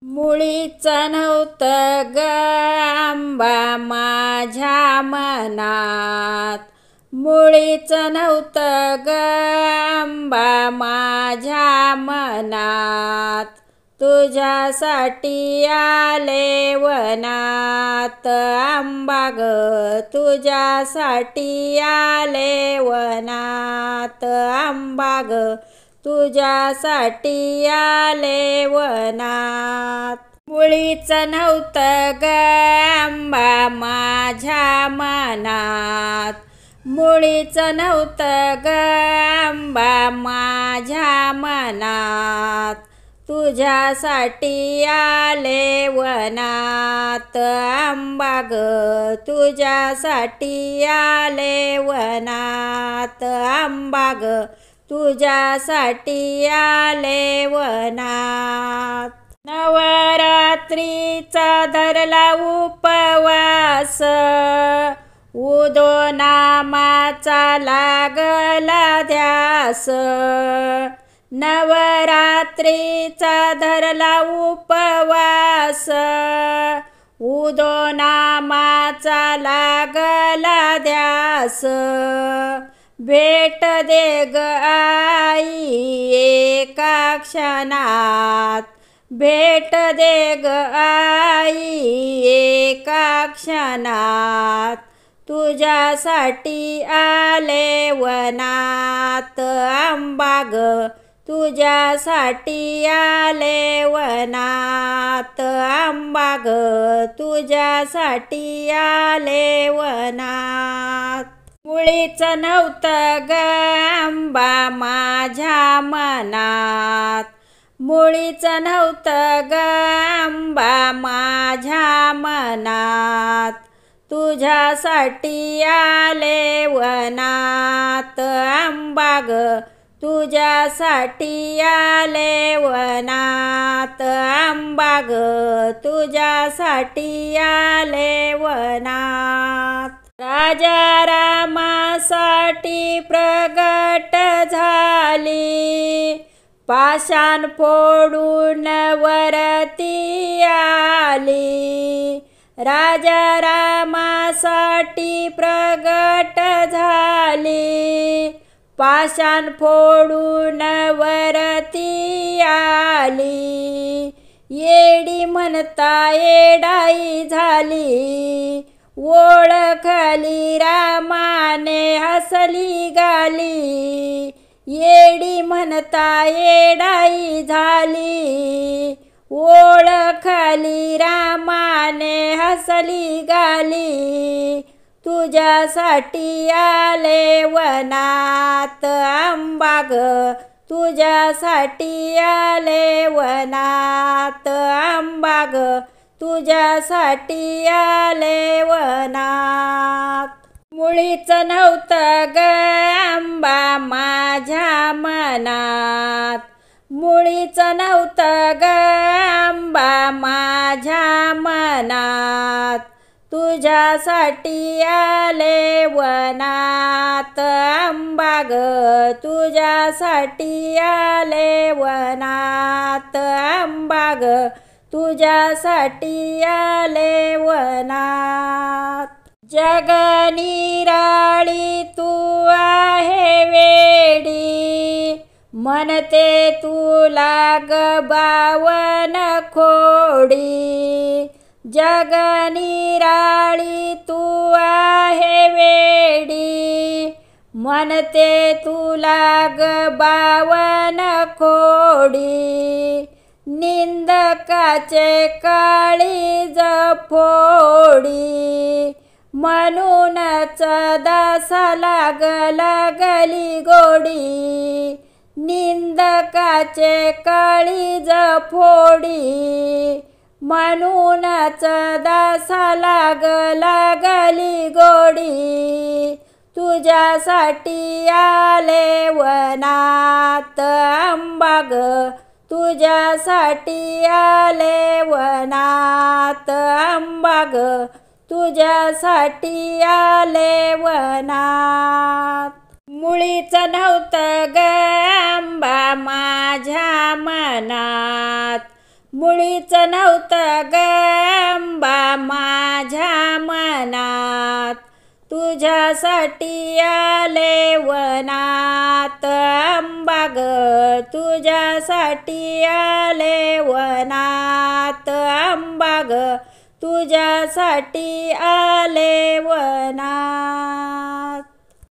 मुळीच नव्हतं ग आंबा माझ्या मनात, मुळीच नव्हतं ग आंबा माझ्या मनात, तुझ्यासाठी आले वनात आंबा ग, तुझ्यासाठी आले वनात आंबा ग, तुझ्यासाठी आले वनात. मुळीच नव्हतं ग आंबा माझ्या मनात, मुळीच नव्हतं ग आंबा माझ्या मनात, तुझ्यासाठी आले वनात आंबा ग, तुझ्यासाठी आले वनात आंबा ग, तुझ्यासाठी आले वनात. नवरात्रीचा धरला उपवास, उदो नामाचा लागला ध्यास, नवरात्रीचा धरला उपवास, उदो नामाचा लागला ध्यास, भेट दे ग आई एका क्षणात, भेट दे ग आई एका क्षणात, तुझ्यासाठी आले वनात आंबा ग, तुझ्यासाठी आले वनात आंबा ग, तुझ्यासाठी आले वनात. मुळीच नव्हतं ग आंबा माझ्या मनात, मुळीच नव्हतं ग आंबा माझ्या मनात, तुझ्यासाठी आले वनात आंबा ग, तुझ्यासाठी आले वनात आंबा ग, तुझ्यासाठी आले वनात. राजा रामासाठी प्रगट झाली, पाषाण फोडून वरती आली, राजा रामासाठी प्रगट झाली, पाषाण फोडून वरती आली, येडी म्हणता येडाई झाली, ओळखली रामाने हसली गाली, येडी म्हणता येडाई झाली, ओळखली रामाने हसली गाली, तुझ्यासाठी आले वनात आंबा ग, तुझ्यासाठी आले वनात आंबा ग, तुझ्यासाठी आले वनात. मुळीच नव्हतं ग आंबा माझ्या मनात, मुळीच नव्हतं ग आंबा माझ्या मनात, तुझ्यासाठी आले वनात आंबा ग, तुझ्यासाठी आले वनात आंबा ग, तुझ्यासाठी आले वनात. जग निराळी तू आहे वेडी, म्हणते तुला ग बावन खोडी, जग निराळी तू आहे वेडी, म्हणते तुला ग बावन खोडी, निंदकाचे काळीज फोडी, म्हणूनच दासा लागली गोडी, निंदकाचे काळीज फोडी, म्हणूनच दासा लागली गोडी, तुझ्यासाठी आले वनात आंबा ग, तुझ्यासाठी आले वनात आंबा ग, तुझ्यासाठी आले वनात. मुळीच नव्हतं ग आंबा माझ्या मनात, मुळीच नव्हतं गंबा माझ्या मनात, तुझ्यासाठी आले वनात आंबा ग, तुझ्यासाठी आले वनात आंबा ग, तुझ्यासाठी आले वनात.